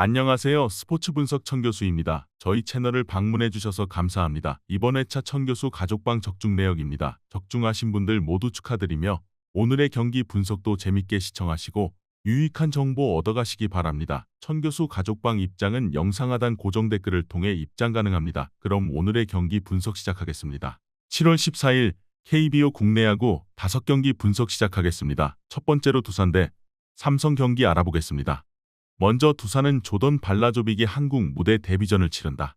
안녕하세요. 스포츠 분석 천교수입니다. 저희 채널을 방문해 주셔서 감사합니다. 이번 회차 천교수 가족방 적중 내역입니다. 적중하신 분들 모두 축하드리며 오늘의 경기 분석도 재밌게 시청하시고 유익한 정보 얻어가시기 바랍니다. 천교수 가족방 입장은 영상 하단 고정 댓글을 통해 입장 가능합니다. 그럼 오늘의 경기 분석 시작하겠습니다. 7월 14일 KBO 국내 야구 5경기 분석 시작하겠습니다. 첫 번째로 두산 대 삼성 경기 알아보겠습니다. 먼저 두산은 조던 발라조빅이 한국 무대 데뷔전을 치른다.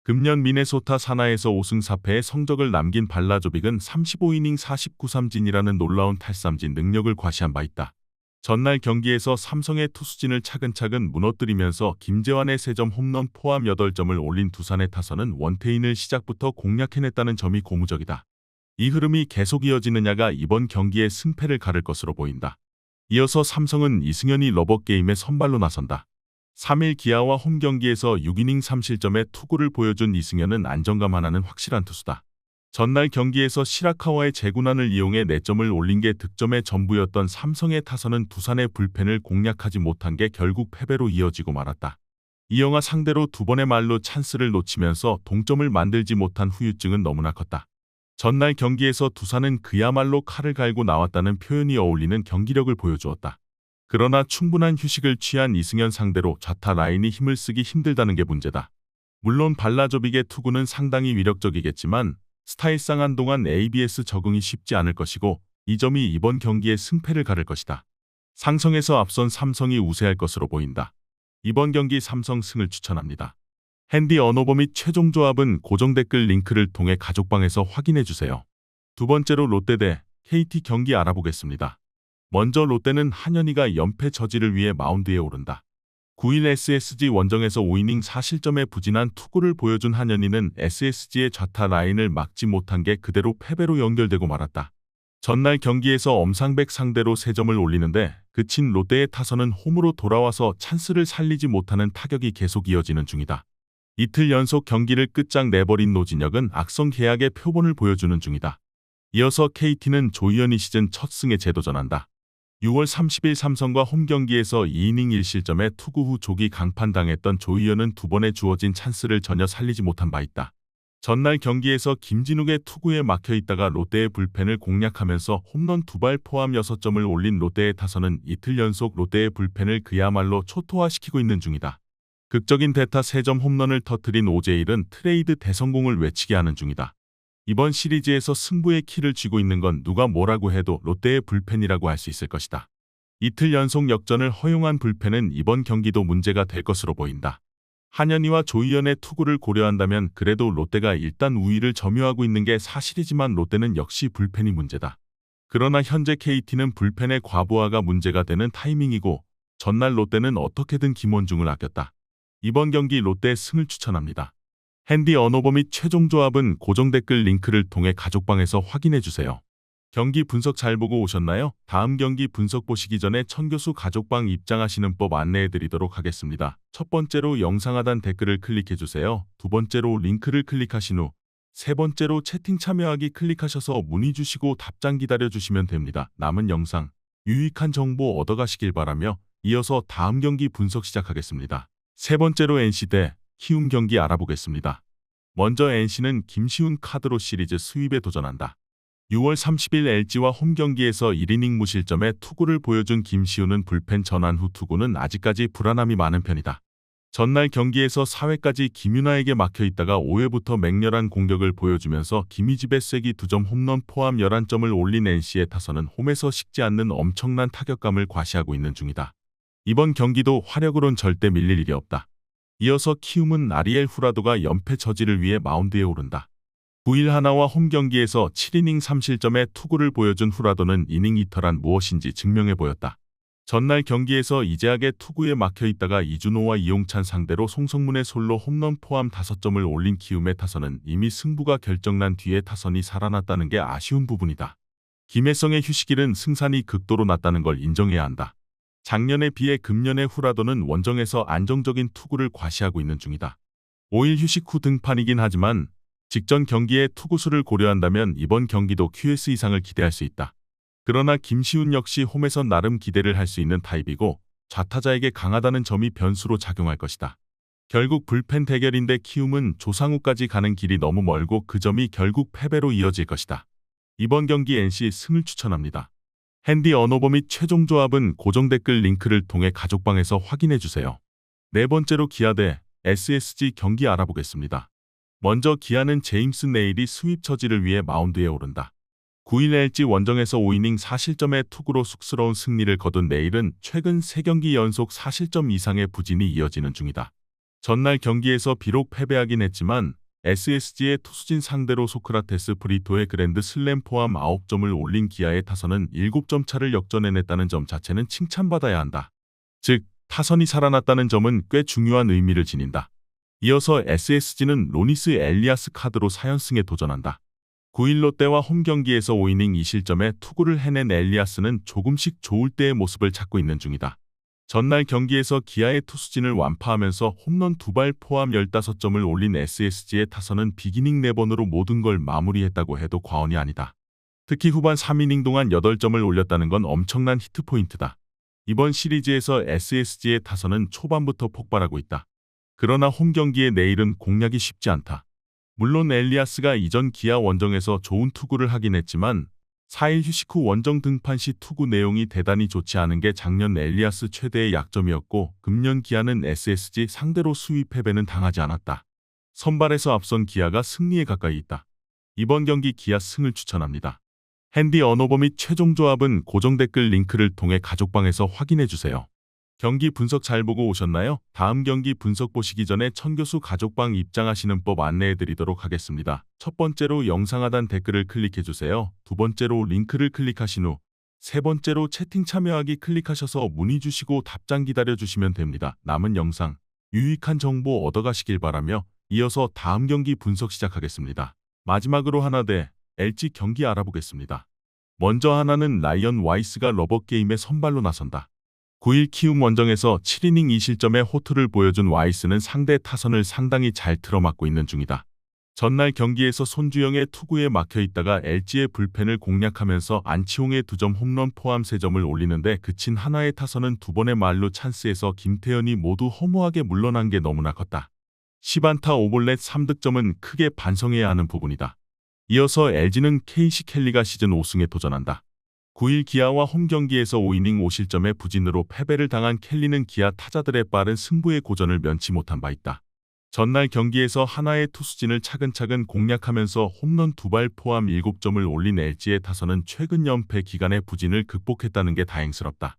금년 미네소타 사나에서 5승 4패의 성적을 남긴 발라조빅은 35이닝 49삼진이라는 놀라운 탈삼진 능력을 과시한 바 있다. 전날 경기에서 삼성의 투수진을 차근차근 무너뜨리면서 김재환의 3점 홈런 포함 8점을 올린 두산의 타선은 원태인을 시작부터 공략해냈다는 점이 고무적이다. 이 흐름이 계속 이어지느냐가 이번 경기의 승패를 가를 것으로 보인다. 이어서 삼성은 이승현이 러버게임에 선발로 나선다. 3일 기아와 홈경기에서 6이닝 3실점의 투구를 보여준 이승현은 안정감 하나는 확실한 투수다. 전날 경기에서 시라카와의 재군안을 이용해 4점을 올린 게 득점의 전부였던 삼성의 타선은 두산의 불펜을 공략하지 못한 게 결국 패배로 이어지고 말았다. 이영하 상대로 2번의 말로 찬스를 놓치면서 동점을 만들지 못한 후유증은 너무나 컸다. 전날 경기에서 두산은 그야말로 칼을 갈고 나왔다는 표현이 어울리는 경기력을 보여주었다. 그러나 충분한 휴식을 취한 이승현 상대로 좌타 라인이 힘을 쓰기 힘들다는 게 문제다. 물론 발라조빅의 투구는 상당히 위력적이겠지만 스타일상 한동안 ABS 적응이 쉽지 않을 것이고 이 점이 이번 경기의 승패를 가를 것이다. 상성에서 앞선 삼성이 우세할 것으로 보인다. 이번 경기 삼성 승을 추천합니다. 핸디 언어버 및 최종 조합은 고정 댓글 링크를 통해 가족방에서 확인해주세요. 두 번째로 롯데 대 KT 경기 알아보겠습니다. 먼저 롯데는 한현희가 연패 저지를 위해 마운드에 오른다. 9일 SSG 원정에서 5이닝 4실점의 부진한 투구를 보여준 한현희는 SSG의 좌타 라인을 막지 못한 게 그대로 패배로 연결되고 말았다. 전날 경기에서 엄상백 상대로 3점을 올리는데 그친 롯데의 타선은 홈으로 돌아와서 찬스를 살리지 못하는 타격이 계속 이어지는 중이다. 이틀 연속 경기를 끝장 내버린 노진혁은 악성 계약의 표본을 보여주는 중이다. 이어서 KT는 조희연이 시즌 첫 승에 재도전한다. 6월 30일 삼성과 홈경기에서 2이닝 1실점의 투구 후 조기 강판당했던 조희연은 2번에 주어진 찬스를 전혀 살리지 못한 바 있다. 전날 경기에서 김진욱의 투구에 막혀있다가 롯데의 불펜을 공략하면서 홈런 2발 포함 6점을 올린 롯데의 타선은 이틀 연속 롯데의 불펜을 그야말로 초토화시키고 있는 중이다. 극적인 대타 3점 홈런을 터뜨린 오재일은 트레이드 대성공을 외치게 하는 중이다. 이번 시리즈에서 승부의 키를 쥐고 있는 건 누가 뭐라고 해도 롯데의 불펜이라고 할 수 있을 것이다. 이틀 연속 역전을 허용한 불펜은 이번 경기도 문제가 될 것으로 보인다. 한현희와 조희연의 투구를 고려한다면 그래도 롯데가 일단 우위를 점유하고 있는 게 사실이지만 롯데는 역시 불펜이 문제다. 그러나 현재 KT는 불펜의 과부하가 문제가 되는 타이밍이고 전날 롯데는 어떻게든 김원중을 아꼈다. 이번 경기 롯데 승을 추천합니다. 핸디 언어버 및 최종 조합은 고정 댓글 링크를 통해 가족방에서 확인해주세요. 경기 분석 잘 보고 오셨나요? 다음 경기 분석 보시기 전에 천교수 가족방 입장하시는 법 안내해드리도록 하겠습니다. 첫 번째로 영상 하단 댓글을 클릭해주세요. 두 번째로 링크를 클릭하신 후 세 번째로 채팅 참여하기 클릭하셔서 문의 주시고 답장 기다려주시면 됩니다. 남은 영상, 유익한 정보 얻어가시길 바라며 이어서 다음 경기 분석 시작하겠습니다. 세 번째로 NC 대 키움 경기 알아보겠습니다. 먼저 NC는 김시훈 카드로 시리즈 수입에 도전한다. 6월 30일 LG와 홈경기에서 1이닝 무실점의 투구를 보여준 김시훈은 불펜 전환 후 투구는 아직까지 불안함이 많은 편이다. 전날 경기에서 4회까지 김윤아에게 막혀있다가 5회부터 맹렬한 공격을 보여주면서 김희집의 쐐기 2점 홈런 포함 11점을 올린 NC의 타선은 홈에서 식지 않는 엄청난 타격감을 과시하고 있는 중이다. 이번 경기도 화력으론 절대 밀릴 일이 없다. 이어서 키움은 아리엘 후라도가 연패 저지를 위해 마운드에 오른다. 9일 하나와 홈경기에서 7이닝 3실점의 투구를 보여준 후라도는 이닝 이터란 무엇인지 증명해 보였다. 전날 경기에서 이재학의 투구에 막혀있다가 이준호와 이용찬 상대로 송성문의 솔로 홈런 포함 5점을 올린 키움의 타선은 이미 승부가 결정난 뒤에 타선이 살아났다는 게 아쉬운 부분이다. 김혜성의 휴식일은 승산이 극도로 낮다는 걸 인정해야 한다. 작년에 비해 금년의 후라도는 원정에서 안정적인 투구를 과시하고 있는 중이다. 5일 휴식 후 등판이긴 하지만 직전 경기의 투구수를 고려한다면 이번 경기도 QS 이상을 기대할 수 있다. 그러나 김시훈 역시 홈에서 나름 기대를 할 수 있는 타입이고 좌타자에게 강하다는 점이 변수로 작용할 것이다. 결국 불펜 대결인데 키움은 조상우까지 가는 길이 너무 멀고 그 점이 결국 패배로 이어질 것이다. 이번 경기 NC 승을 추천합니다. 핸디 언어버 및 최종 조합은 고정 댓글 링크를 통해 가족방에서 확인해주세요. 네 번째로 기아 대 SSG 경기 알아보겠습니다. 먼저 기아는 제임스 네일이 스윕 처지를 위해 마운드에 오른다. 9일 LG 원정에서 5이닝 4실점의 투구로 쑥스러운 승리를 거둔 네일은 최근 3경기 연속 4실점 이상의 부진이 이어지는 중이다. 전날 경기에서 비록 패배하긴 했지만 SSG의 투수진 상대로 소크라테스 브리토의 그랜드 슬램 포함 9점을 올린 기아의 타선은 7점 차를 역전해냈다는 점 자체는 칭찬받아야 한다. 즉, 타선이 살아났다는 점은 꽤 중요한 의미를 지닌다. 이어서 SSG는 로니스 엘리아스 카드로 4연승에 도전한다. 9일 롯데와 홈 경기에서 5이닝 2실점의 투구를 해낸 엘리아스는 조금씩 좋을 때의 모습을 찾고 있는 중이다. 전날 경기에서 기아의 투수진을 완파하면서 홈런 2발 포함 15점을 올린 SSG의 타선은 비기닝 4번으로 모든 걸 마무리했다고 해도 과언이 아니다. 특히 후반 3이닝 동안 8점을 올렸다는 건 엄청난 히트포인트다. 이번 시리즈에서 SSG의 타선은 초반부터 폭발하고 있다. 그러나 홈 경기의 내일은 공략이 쉽지 않다. 물론 엘리아스가 이전 기아 원정에서 좋은 투구를 하긴 했지만 4일 휴식 후 원정 등판 시 투구 내용이 대단히 좋지 않은 게 작년 엘리아스 최대의 약점이었고 금년 기아는 SSG 상대로 수위 패배는 당하지 않았다. 선발에서 앞선 기아가 승리에 가까이 있다. 이번 경기 기아 승을 추천합니다. 핸디 언어버 및 최종 조합은 고정 댓글 링크를 통해 가족방에서 확인해주세요. 경기 분석 잘 보고 오셨나요? 다음 경기 분석 보시기 전에 천교수 가족방 입장하시는 법 안내해드리도록 하겠습니다. 첫 번째로 영상 하단 댓글을 클릭해주세요. 두 번째로 링크를 클릭하신 후 세 번째로 채팅 참여하기 클릭하셔서 문의 주시고 답장 기다려주시면 됩니다. 남은 영상 유익한 정보 얻어가시길 바라며 이어서 다음 경기 분석 시작하겠습니다. 마지막으로 하나 대 LG 경기 알아보겠습니다. 먼저 하나는 라이언 와이스가 러버게임에 선발로 나선다. 9일 키움 원정에서 7이닝 2실점의 호투를 보여준 와이스는 상대 타선을 상당히 잘 틀어막고 있는 중이다. 전날 경기에서 손주영의 투구에 막혀있다가 LG의 불펜을 공략하면서 안치홍의 2점 홈런 포함 3점을 올리는데 그친 한화의 타선은 2번의 말로 찬스에서 김태현이 모두 허무하게 물러난 게 너무나 컸다. 10안타 5볼넷 3득점은 크게 반성해야 하는 부분이다. 이어서 LG는 케이시 켈리가 시즌 5승에 도전한다. 9일 기아와 홈 경기에서 5이닝 5실점의 부진으로 패배를 당한 켈리는 기아 타자들의 빠른 승부의 고전을 면치 못한 바 있다. 전날 경기에서 하나의 투수진을 차근차근 공략하면서 홈런 2발 포함 7점을 올린 LG의 타선은 최근 연패 기간의 부진을 극복했다는 게 다행스럽다.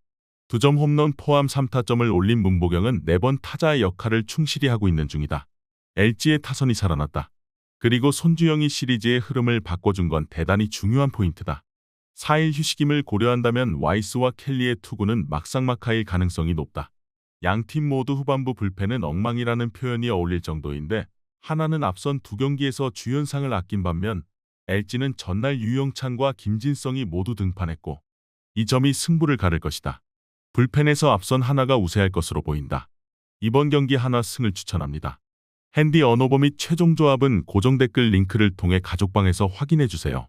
2점 홈런 포함 3타점을 올린 문보경은 4번 타자의 역할을 충실히 하고 있는 중이다. LG의 타선이 살아났다. 그리고 손주영이 시리즈의 흐름을 바꿔준 건 대단히 중요한 포인트다. 4일 휴식임을 고려한다면 와이스와 켈리의 투구는 막상막하일 가능성이 높다. 양팀 모두 후반부 불펜은 엉망이라는 표현이 어울릴 정도인데 하나는 앞선 2경기에서 주연상을 아낀 반면 LG는 전날 유영찬과 김진성이 모두 등판했고 이 점이 승부를 가를 것이다. 불펜에서 앞선 하나가 우세할 것으로 보인다. 이번 경기 하나 승을 추천합니다. 핸디 언어버 및 최종 조합은 고정 댓글 링크를 통해 가족방에서 확인해주세요.